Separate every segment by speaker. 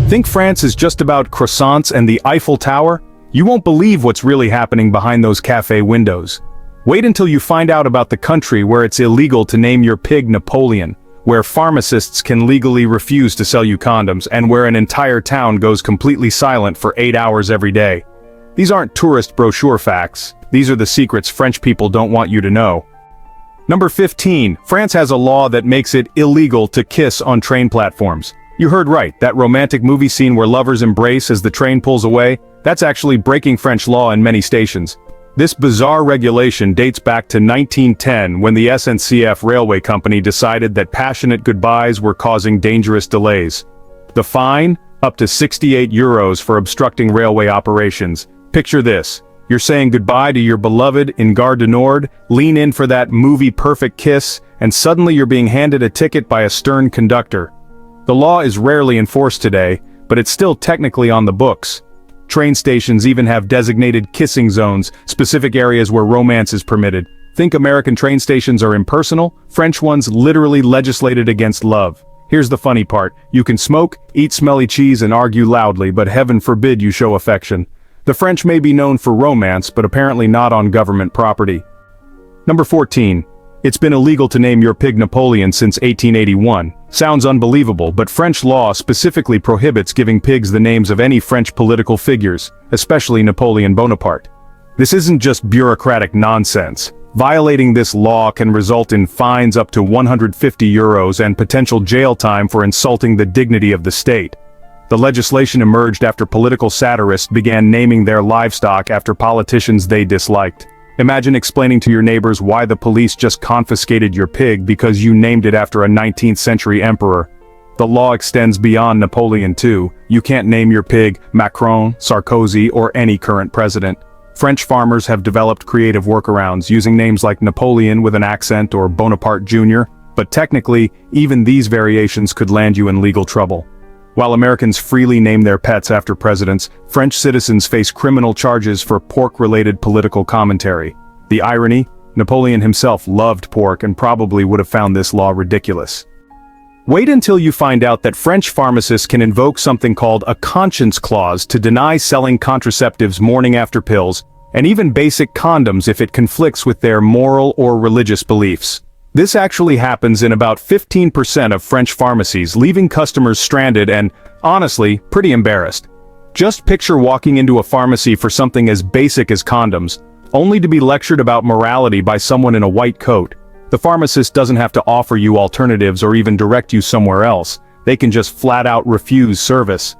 Speaker 1: Think France is just about croissants and the Eiffel Tower? You won't believe what's really happening behind those cafe windows. Wait until you find out about the country where it's illegal to name your pig Napoleon, where pharmacists can legally refuse to sell you condoms, and where an entire town goes completely silent for 8 hours every day. These aren't tourist brochure facts. These are the secrets French people don't want you to know. Number 15. France has a law that makes it illegal to kiss on train platforms. You heard right, that romantic movie scene where lovers embrace as the train pulls away? That's actually breaking French law in many stations. This bizarre regulation dates back to 1910 when the SNCF railway company decided that passionate goodbyes were causing dangerous delays. The fine? Up to €68 for obstructing railway operations. Picture this. You're saying goodbye to your beloved in Gare du Nord, lean in for that movie-perfect kiss, and suddenly you're being handed a ticket by a stern conductor. The law is rarely enforced today, but it's still technically on the books. Train stations even have designated kissing zones, specific areas where romance is permitted. Think American train stations are impersonal? French ones literally legislated against love. Here's the funny part. You can smoke, eat smelly cheese and argue loudly, but heaven forbid you show affection. The French may be known for romance, but apparently not on government property. Number 14. It's been illegal to name your pig Napoleon since 1881. Sounds unbelievable, but French law specifically prohibits giving pigs the names of any French political figures, especially Napoleon Bonaparte. This isn't just bureaucratic nonsense. Violating this law can result in fines up to €150 and potential jail time for insulting the dignity of the state. The legislation emerged after political satirists began naming their livestock after politicians they disliked. Imagine explaining to your neighbors why the police just confiscated your pig because you named it after a 19th century emperor. The law extends beyond Napoleon too. You can't name your pig Macron, Sarkozy, or any current president. French farmers have developed creative workarounds using names like Napoleon with an accent or Bonaparte Jr., but technically, even these variations could land you in legal trouble. While Americans freely name their pets after presidents, French citizens face criminal charges for pork-related political commentary. The irony? Napoleon himself loved pork and probably would have found this law ridiculous. Wait until you find out that French pharmacists can invoke something called a conscience clause to deny selling contraceptives morning after pills, and even basic condoms if it conflicts with their moral or religious beliefs. This actually happens in about 15% of French pharmacies, leaving customers stranded and, honestly, pretty embarrassed. Just picture walking into a pharmacy for something as basic as condoms, only to be lectured about morality by someone in a white coat. The pharmacist doesn't have to offer you alternatives or even direct you somewhere else. They can just flat out refuse service.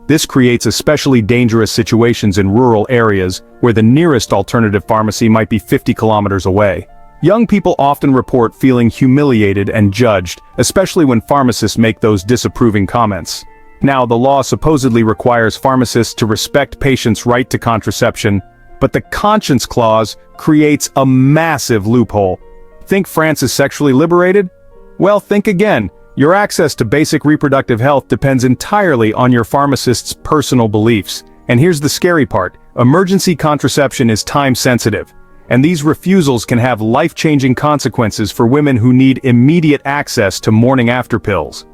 Speaker 1: This creates especially dangerous situations in rural areas where the nearest alternative pharmacy might be 50 kilometers away. Young people often report feeling humiliated and judged, especially when pharmacists make those disapproving comments. Now, the law supposedly requires pharmacists to respect patients' right to contraception, but the conscience clause creates a massive loophole. Think France is sexually liberated? Well, think again. Your access to basic reproductive health depends entirely on your pharmacist's personal beliefs. And here's the scary part. Emergency contraception is time-sensitive, and these refusals can have life-changing consequences for women who need immediate access to morning-after pills.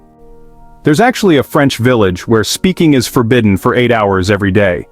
Speaker 1: There's actually a French village where speaking is forbidden for 8 hours every day.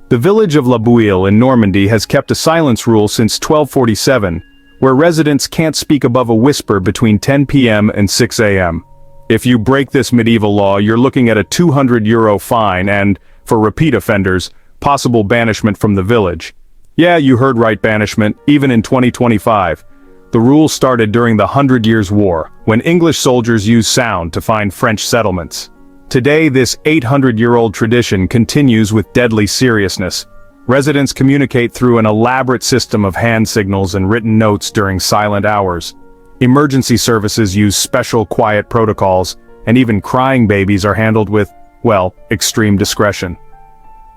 Speaker 1: The village of La Bouille in Normandy has kept a silence rule since 1247, where residents can't speak above a whisper between 10 p.m. and 6 a.m. If you break this medieval law, you're looking at a €200 fine and, for repeat offenders, possible banishment from the village. Yeah, you heard right, banishment, even in 2025. The rule started during the 100 Years' War, when English soldiers used sound to find French settlements. Today, this 800-year-old tradition continues with deadly seriousness. Residents communicate through an elaborate system of hand signals and written notes during silent hours. Emergency services use special quiet protocols, and even crying babies are handled with, well, extreme discretion.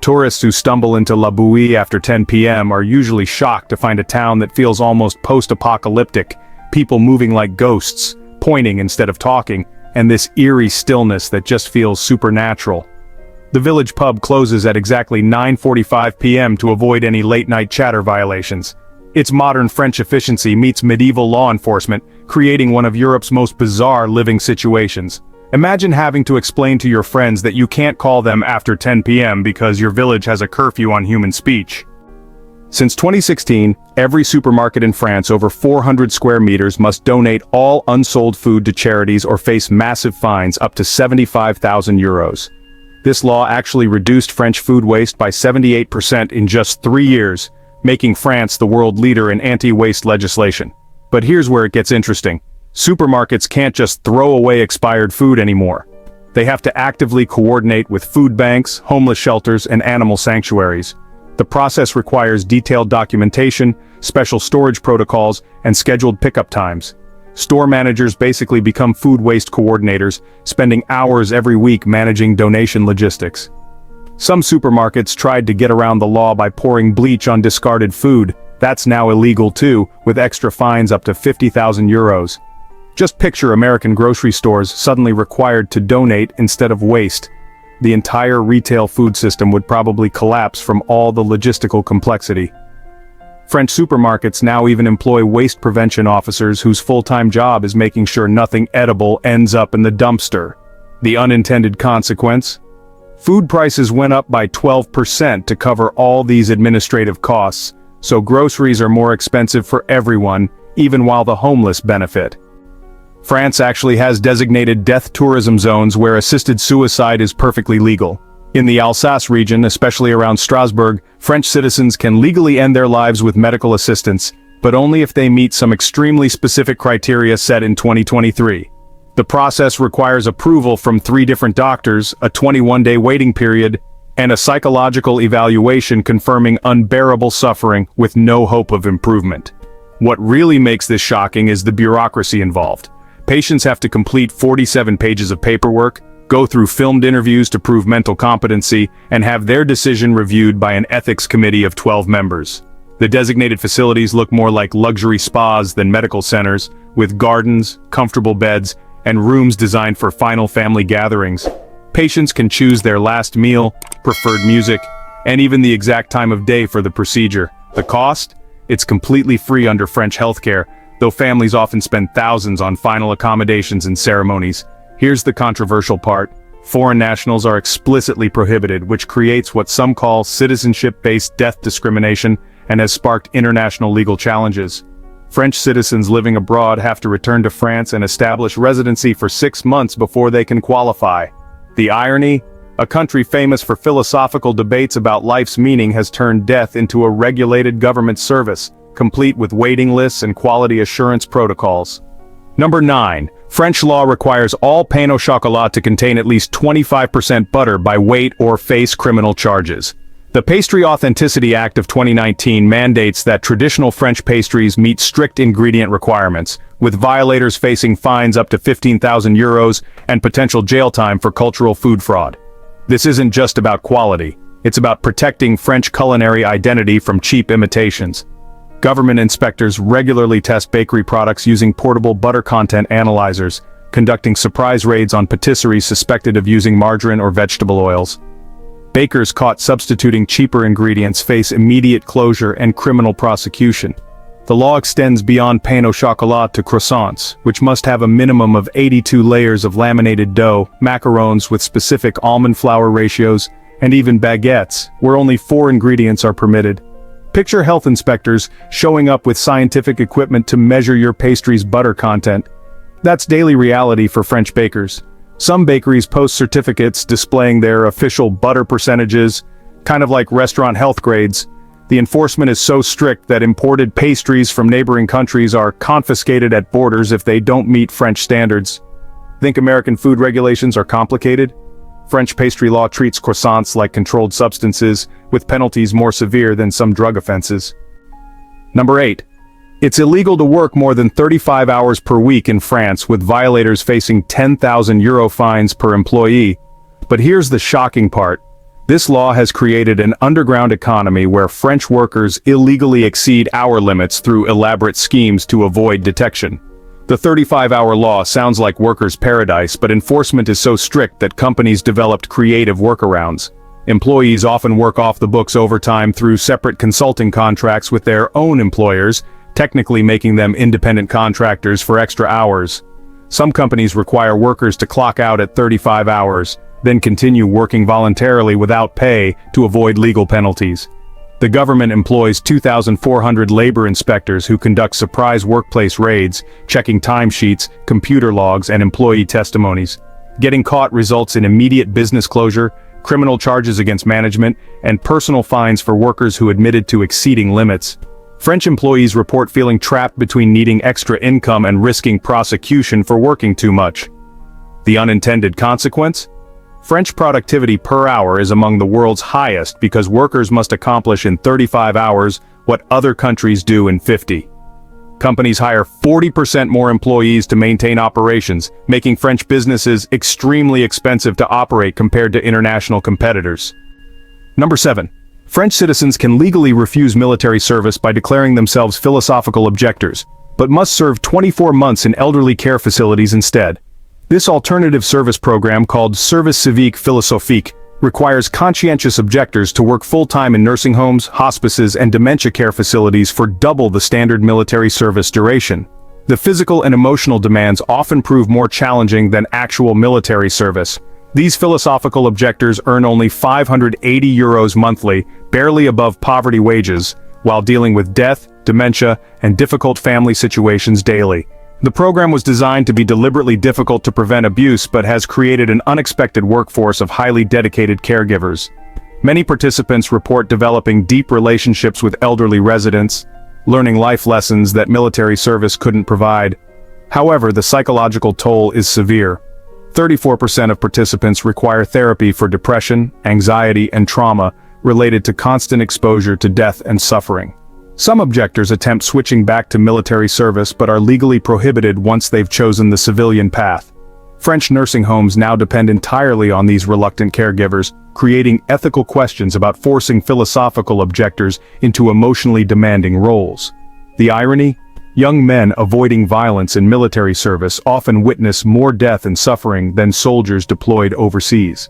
Speaker 1: Tourists who stumble into La Bouille after 10 p.m. are usually shocked to find a town that feels almost post-apocalyptic, people moving like ghosts, pointing instead of talking, and this eerie stillness that just feels supernatural. The village pub closes at exactly 9:45 p.m. to avoid any late-night chatter violations. Its modern French efficiency meets medieval law enforcement, creating one of Europe's most bizarre living situations. Imagine having to explain to your friends that you can't call them after 10 p.m. because your village has a curfew on human speech. Since 2016, every supermarket in France over 400 square meters must donate all unsold food to charities or face massive fines up to 75,000 euros. This law actually reduced French food waste by 78% in just 3 years, making France the world leader in anti-waste legislation. But here's where it gets interesting. Supermarkets can't just throw away expired food anymore. They have to actively coordinate with food banks, homeless shelters, and animal sanctuaries. The process requires detailed documentation, special storage protocols, and scheduled pickup times. Store managers basically become food waste coordinators, spending hours every week managing donation logistics. Some supermarkets tried to get around the law by pouring bleach on discarded food. That's now illegal too, with extra fines up to 50,000 euros. Just picture American grocery stores suddenly required to donate instead of waste. The entire retail food system would probably collapse from all the logistical complexity. French supermarkets now even employ waste prevention officers whose full-time job is making sure nothing edible ends up in the dumpster. The unintended consequence? Food prices went up by 12% to cover all these administrative costs, so groceries are more expensive for everyone, even while the homeless benefit. France actually has designated death tourism zones where assisted suicide is perfectly legal. In the Alsace region, especially around Strasbourg, French citizens can legally end their lives with medical assistance, but only if they meet some extremely specific criteria set in 2023. The process requires approval from 3 different doctors, a 21-day waiting period, and a psychological evaluation confirming unbearable suffering with no hope of improvement. What really makes this shocking is the bureaucracy involved. Patients have to complete 47 pages of paperwork, go through filmed interviews to prove mental competency, and have their decision reviewed by an ethics committee of 12 members. The designated facilities look more like luxury spas than medical centers, with gardens, comfortable beds, and rooms designed for final family gatherings. Patients can choose their last meal, preferred music, and even the exact time of day for the procedure. The cost? It's completely free under French healthcare, though families often spend thousands on final accommodations and ceremonies. Here's the controversial part. Foreign nationals are explicitly prohibited, which creates what some call citizenship-based death discrimination and has sparked international legal challenges. French citizens living abroad have to return to France and establish residency for 6 months before they can qualify. The irony? A country famous for philosophical debates about life's meaning has turned death into a regulated government service, complete with waiting lists and quality assurance protocols. Number 9. French law requires all pain au chocolat to contain at least 25% butter by weight or face criminal charges. The Pastry Authenticity Act of 2019 mandates that traditional French pastries meet strict ingredient requirements, with violators facing fines up to 15,000 euros and potential jail time for cultural food fraud. This isn't just about quality, it's about protecting French culinary identity from cheap imitations. Government inspectors regularly test bakery products using portable butter content analyzers, conducting surprise raids on patisseries suspected of using margarine or vegetable oils. Bakers caught substituting cheaper ingredients face immediate closure and criminal prosecution. The law extends beyond pain au chocolat to croissants, which must have a minimum of 82 layers of laminated dough, macarons with specific almond flour ratios, and even baguettes, where only 4 ingredients are permitted. Picture health inspectors showing up with scientific equipment to measure your pastry's butter content. That's daily reality for French bakers. Some bakeries post certificates displaying their official butter percentages, kind of like restaurant health grades. The enforcement is so strict that imported pastries from neighboring countries are confiscated at borders if they don't meet French standards. Think American food regulations are complicated? French pastry law treats croissants like controlled substances, with penalties more severe than some drug offenses. Number 8. It's illegal to work more than 35 hours per week in France, with violators facing 10,000 euro fines per employee. But here's the shocking part. This law has created an underground economy where French workers illegally exceed hour limits through elaborate schemes to avoid detection. The 35-hour law sounds like workers' paradise, but enforcement is so strict that companies developed creative workarounds. Employees often work off the books overtime through separate consulting contracts with their own employers, technically making them independent contractors for extra hours. Some companies require workers to clock out at 35 hours, then continue working voluntarily without pay to avoid legal penalties. The government employs 2,400 labor inspectors who conduct surprise workplace raids, checking timesheets, computer logs, and employee testimonies. Getting caught results in immediate business closure, criminal charges against management, and personal fines for workers who admitted to exceeding limits. French employees report feeling trapped between needing extra income and risking prosecution for working too much. The unintended consequence? French productivity per hour is among the world's highest because workers must accomplish in 35 hours what other countries do in 50. Companies hire 40% more employees to maintain operations, making French businesses extremely expensive to operate compared to international competitors. Number 7. French citizens can legally refuse military service by declaring themselves philosophical objectors, but must serve 24 months in elderly care facilities instead. This alternative service program, called Service Civique Philosophique, requires conscientious objectors to work full-time in nursing homes, hospices, and dementia care facilities for double the standard military service duration. The physical and emotional demands often prove more challenging than actual military service. These philosophical objectors earn only €580 monthly, barely above poverty wages, while dealing with death, dementia, and difficult family situations daily. The program was designed to be deliberately difficult to prevent abuse but has created an unexpected workforce of highly dedicated caregivers. Many participants report developing deep relationships with elderly residents, learning life lessons that military service couldn't provide. However, the psychological toll is severe. 34% of participants require therapy for depression, anxiety, and trauma related to constant exposure to death and suffering. Some objectors attempt switching back to military service but are legally prohibited once they've chosen the civilian path. French nursing homes now depend entirely on these reluctant caregivers, creating ethical questions about forcing philosophical objectors into emotionally demanding roles. The irony? Young men avoiding violence in military service often witness more death and suffering than soldiers deployed overseas.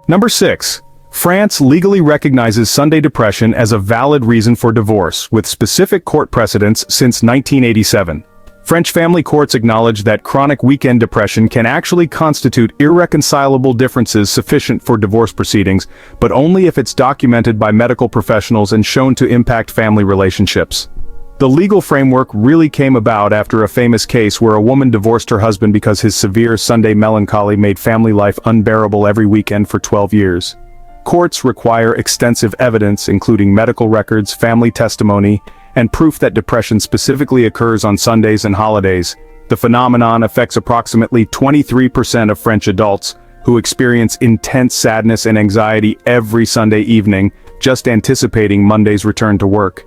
Speaker 1: Number 6. France legally recognizes Sunday depression as a valid reason for divorce, with specific court precedents since 1987. French family courts acknowledge that chronic weekend depression can actually constitute irreconcilable differences sufficient for divorce proceedings, but only if it's documented by medical professionals and shown to impact family relationships. The legal framework really came about after a famous case where a woman divorced her husband because his severe Sunday melancholy made family life unbearable every weekend for 12 years. Courts require extensive evidence, including medical records, family testimony, and proof that depression specifically occurs on Sundays and holidays. The phenomenon affects approximately 23% of French adults, who experience intense sadness and anxiety every Sunday evening, just anticipating Monday's return to work.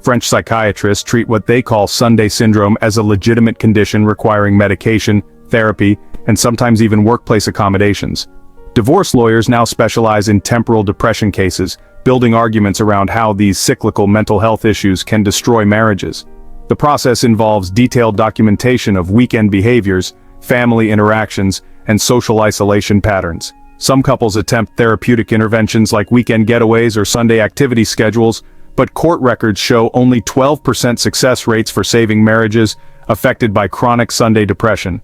Speaker 1: French psychiatrists treat what they call Sunday syndrome as a legitimate condition requiring medication, therapy, and sometimes even workplace accommodations. Divorce lawyers now specialize in temporal depression cases, building arguments around how these cyclical mental health issues can destroy marriages. The process involves detailed documentation of weekend behaviors, family interactions, and social isolation patterns. Some couples attempt therapeutic interventions like weekend getaways or Sunday activity schedules, but court records show only 12% success rates for saving marriages affected by chronic Sunday depression.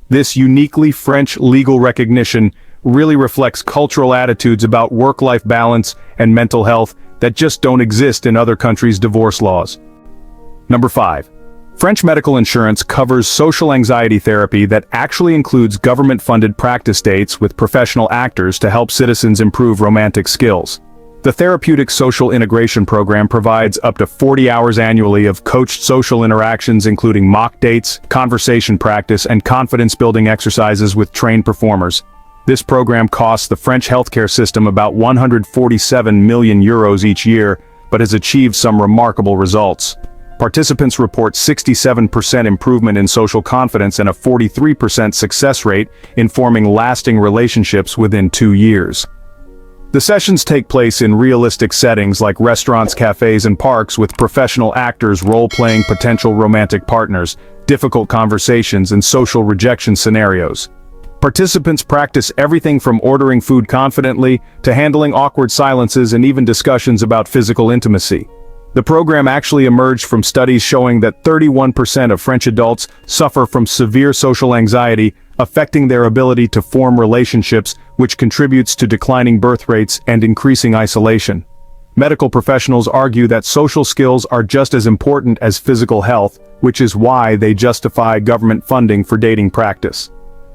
Speaker 1: This uniquely French legal recognition really reflects cultural attitudes about work-life balance and mental health that just don't exist in other countries' divorce laws. Number 5. French medical insurance covers social anxiety therapy that actually includes government-funded practice dates with professional actors to help citizens improve romantic skills. The Therapeutic Social Integration Program provides up to 40 hours annually of coached social interactions, including mock dates, conversation practice, and confidence-building exercises with trained performers. This program costs the French healthcare system about €147 million each year, but has achieved some remarkable results. Participants report 67% improvement in social confidence and a 43% success rate in forming lasting relationships within 2 years. The sessions take place in realistic settings like restaurants, cafes, and parks, with professional actors role-playing potential romantic partners, difficult conversations, and social rejection scenarios. Participants practice everything from ordering food confidently to handling awkward silences and even discussions about physical intimacy. The program actually emerged from studies showing that 31% of French adults suffer from severe social anxiety, affecting their ability to form relationships, which contributes to declining birth rates and increasing isolation. Medical professionals argue that social skills are just as important as physical health, which is why they justify government funding for dating practice.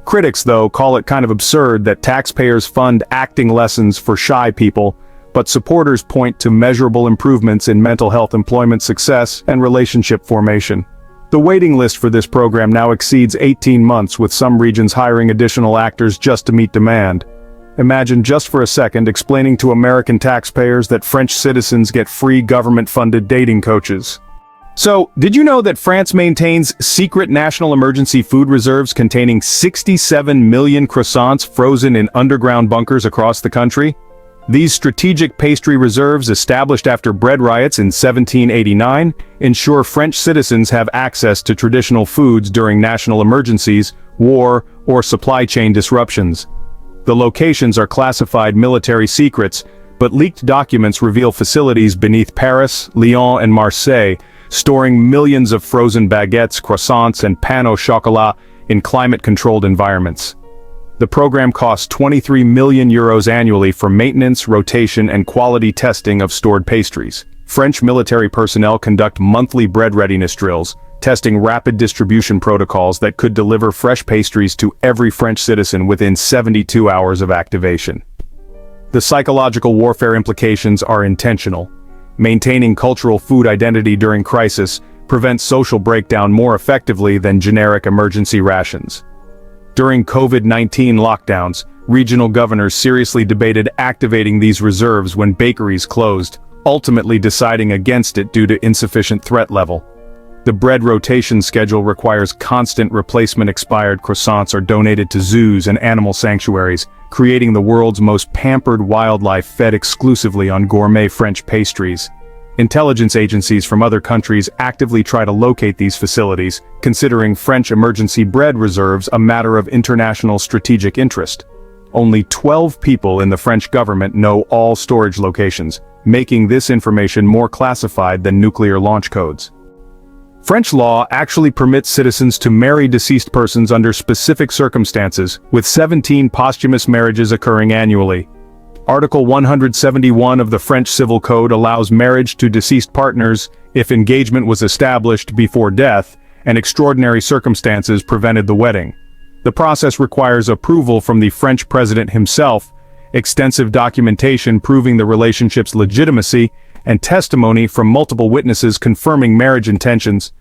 Speaker 1: Critics, though, call it kind of absurd that taxpayers fund acting lessons for shy people, but supporters point to measurable improvements in mental health, employment success, and relationship formation. The waiting list for this program now exceeds 18 months, with some regions hiring additional actors just to meet demand. Imagine just for a second explaining to American taxpayers that French citizens get free government-funded dating coaches. So, did you know that France maintains secret national emergency food reserves containing 67 million croissants frozen in underground bunkers across the country? These strategic pastry reserves, established after bread riots in 1789, ensure French citizens have access to traditional foods during national emergencies, war, or supply chain disruptions. The locations are classified military secrets, but leaked documents reveal facilities beneath Paris, Lyon, and Marseille, storing millions of frozen baguettes, croissants, and pain au chocolat in climate-controlled environments. The program costs 23 million euros annually for maintenance, rotation, and quality testing of stored pastries. French military personnel conduct monthly bread readiness drills, testing rapid distribution protocols that could deliver fresh pastries to every French citizen within 72 hours of activation. The psychological warfare implications are intentional. Maintaining cultural food identity during crisis prevents social breakdown more effectively than generic emergency rations. During COVID-19 lockdowns, regional governors seriously debated activating these reserves when bakeries closed, ultimately deciding against it due to insufficient threat level. The bread rotation schedule requires constant replacement. Expired croissants are donated to zoos and animal sanctuaries, creating the world's most pampered wildlife fed exclusively on gourmet French pastries. Intelligence agencies from other countries actively try to locate these facilities, considering French emergency bread reserves a matter of international strategic interest. Only 12 people in the French government know all storage locations, making this information more classified than nuclear launch codes. French law actually permits citizens to marry deceased persons under specific circumstances, with 17 posthumous marriages occurring annually. Article 171 of the French Civil Code allows marriage to deceased partners if engagement was established before death and extraordinary circumstances prevented the wedding. The process requires approval from the French president himself, extensive documentation proving the relationship's legitimacy, and testimony from multiple witnesses confirming marriage intentions.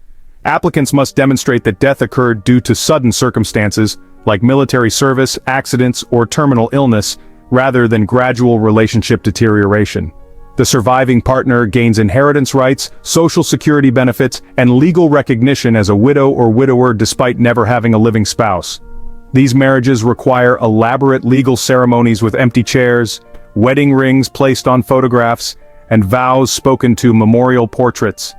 Speaker 1: Applicants must demonstrate that death occurred due to sudden circumstances, like military service, accidents, or terminal illness, rather than gradual relationship deterioration. The surviving partner gains inheritance rights, social security benefits, and legal recognition as a widow or widower despite never having a living spouse. These marriages require elaborate legal ceremonies with empty chairs, wedding rings placed on photographs, and vows spoken to memorial portraits.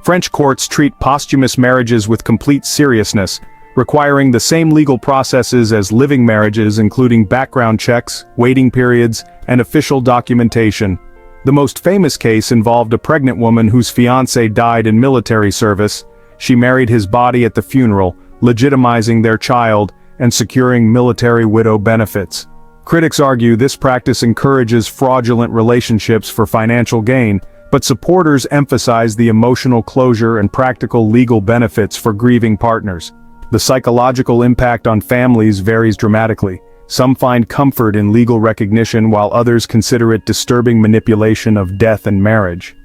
Speaker 1: French courts treat posthumous marriages with complete seriousness, requiring the same legal processes as living marriages, including background checks, waiting periods, and official documentation. The most famous case involved a pregnant woman whose fiancé died in military service. She married his body at the funeral, legitimizing their child and securing military widow benefits. Critics argue this practice encourages fraudulent relationships for financial gain, but supporters emphasize the emotional closure and practical legal benefits for grieving partners. The psychological impact on families varies dramatically. Some find comfort in legal recognition while others consider it disturbing manipulation of death and marriage.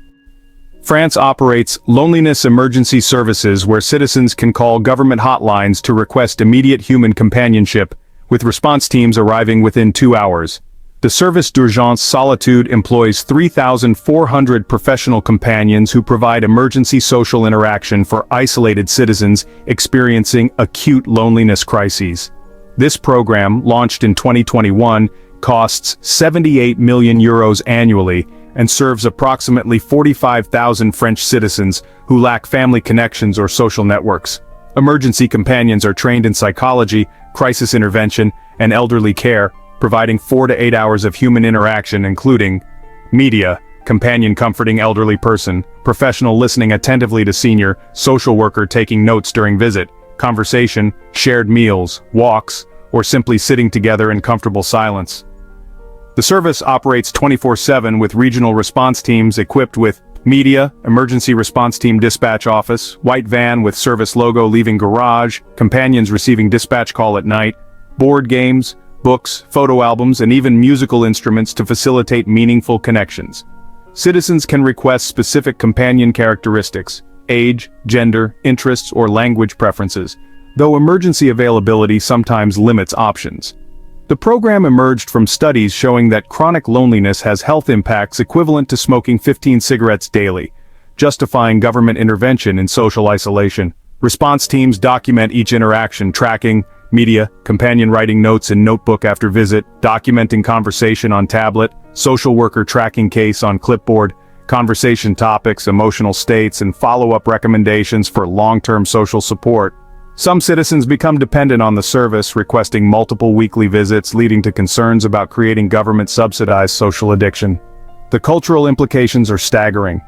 Speaker 1: France operates loneliness emergency services where citizens can call government hotlines to request immediate human companionship, with response teams arriving within 2 hours. The Service d'Urgence Solitude employs 3,400 professional companions who provide emergency social interaction for isolated citizens experiencing acute loneliness crises. This program, launched in 2021, costs 78 million euros annually and serves approximately 45,000 French citizens who lack family connections or social networks. Emergency companions are trained in psychology, crisis intervention, and elderly care, providing 4 to 8 hours of human interaction including media, companion comforting elderly person, professional listening attentively to senior, social worker taking notes during visit, conversation, shared meals, walks, or simply sitting together in comfortable silence. The service operates 24/7 with regional response teams equipped with media, emergency response team dispatch office, white van with service logo leaving garage, companions receiving dispatch call at night, board games, books, photo albums, and even musical instruments to facilitate meaningful connections. Citizens can request specific companion characteristics, age, gender, interests, or language preferences, though emergency availability sometimes limits options. The program emerged from studies showing that chronic loneliness has health impacts equivalent to smoking 15 cigarettes daily, justifying government intervention in social isolation. Response teams document each interaction, tracking media, companion writing notes in notebook after visit, documenting conversation on tablet, social worker tracking case on clipboard, conversation topics, emotional states, and follow-up recommendations for long-term social support. Some citizens become dependent on the service, requesting multiple weekly visits, leading to concerns about creating government-subsidized social addiction. The cultural implications are staggering.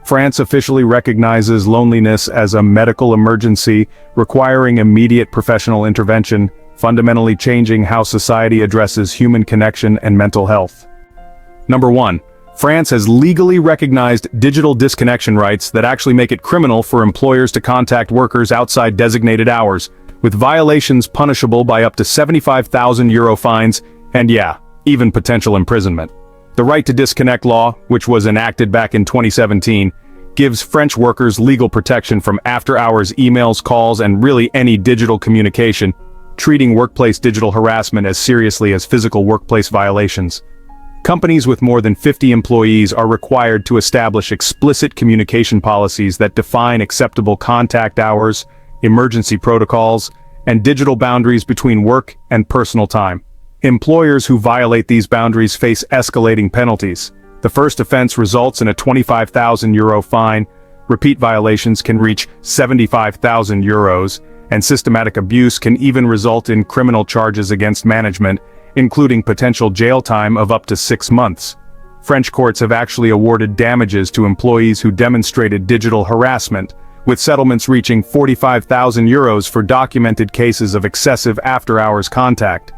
Speaker 1: France officially recognizes loneliness as a medical emergency, requiring immediate professional intervention, fundamentally changing how society addresses human connection and mental health. Number 1. France has legally recognized digital disconnection rights that actually make it criminal for employers to contact workers outside designated hours, with violations punishable by up to €75,000 fines, and even potential imprisonment. The right to disconnect law, which was enacted back in 2017, gives French workers legal protection from after-hours emails, calls, and really any digital communication, treating workplace digital harassment as seriously as physical workplace violations. Companies with more than 50 employees are required to establish explicit communication policies that define acceptable contact hours, emergency protocols, and digital boundaries between work and personal time. Employers who violate these boundaries face escalating penalties. The first offense results in a €25,000 fine, repeat violations can reach €75,000, and systematic abuse can even result in criminal charges against management, including potential jail time of up to 6 months. French courts have actually awarded damages to employees who demonstrated digital harassment, with settlements reaching €45,000 for documented cases of excessive after-hours contact.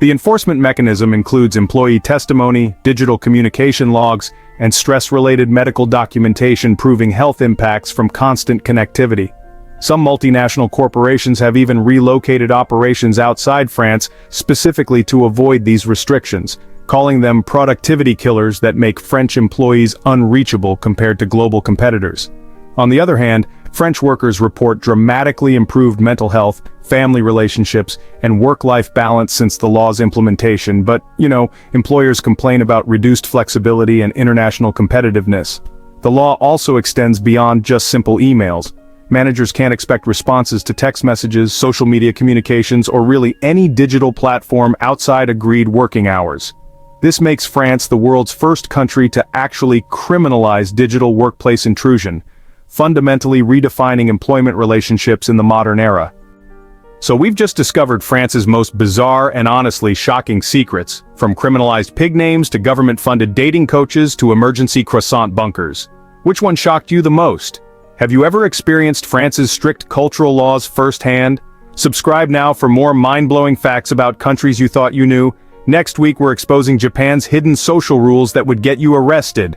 Speaker 1: The enforcement mechanism includes employee testimony, digital communication logs, and stress-related medical documentation proving health impacts from constant connectivity. Some multinational corporations have even relocated operations outside France specifically to avoid these restrictions, calling them productivity killers that make French employees unreachable compared to global competitors. On the other hand, French workers report dramatically improved mental health, family relationships, and work-life balance since the law's implementation, but, employers complain about reduced flexibility and international competitiveness. The law also extends beyond just simple emails. Managers can't expect responses to text messages, social media communications, or really any digital platform outside agreed working hours. This makes France the world's first country to actually criminalize digital workplace intrusion, fundamentally redefining employment relationships in the modern era. So we've just discovered France's most bizarre and honestly shocking secrets, from criminalized pig names to government-funded dating coaches to emergency croissant bunkers. Which one shocked you the most? Have you ever experienced France's strict cultural laws firsthand? Subscribe now for more mind-blowing facts about countries you thought you knew. Next week we're exposing Japan's hidden social rules that would get you arrested.